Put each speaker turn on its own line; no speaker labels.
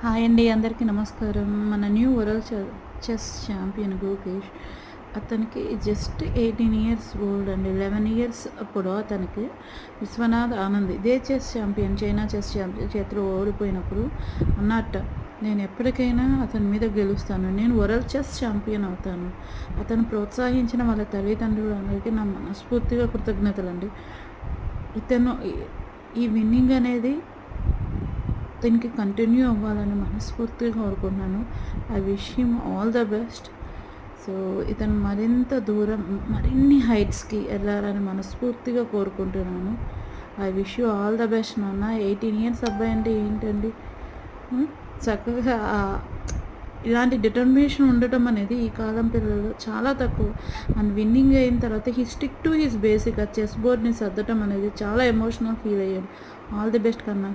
Hi అండి, అందరికీ నమస్కారం. మన న్యూ వరల్డ్ చెస్ ఛాంపియన్ గోకేష్, అతనికి జస్ట్ 18 ఇయర్స్ ఓల్డ్ అండి. 11 ఇయర్స్ అప్పుడు అతనికి విశ్వనాథ్ ఆనంద్ ఇదే chess champion, China chess champion చేతిలో ఓడిపోయినప్పుడు అన్నట్ట, నేను ఎప్పటికైనా అతని మీద గెలుస్తాను, నేను వరల్డ్ చెస్ ఛాంపియన్ అవుతాను. అతను ప్రోత్సహించిన వాళ్ళ తల్లిదండ్రులు అందరికీ నా మనస్ఫూర్తిగా కృతజ్ఞతలండి. ఇతను ఈ విన్నింగ్ అనేది దీనికి కంటిన్యూ అవ్వాలని మనస్ఫూర్తిగా కోరుకుంటున్నాను. I wish him all the best. So ఇతను మరింత దూరం, మరిన్ని హైట్స్కి వెళ్ళాలని మనస్ఫూర్తిగా కోరుకుంటున్నాను. I wish you all the best నాన్న. 18 ఇయర్స్ అబ్బాయి అంటే ఏంటండి, చక్కగా ఇలాంటి డిటర్మినేషన్ ఉండటం అనేది ఈ కాలం పిల్లలు చాలా తక్కువ. అండ్ విన్నింగ్ అయిన తర్వాత he stick to his basic. ఆ చెస్ బోర్డ్ని సర్దటం అనేది చాలా ఎమోషనల్ ఫీల్ అయ్యాను. ఆల్ ది బెస్ట్ కన్నా.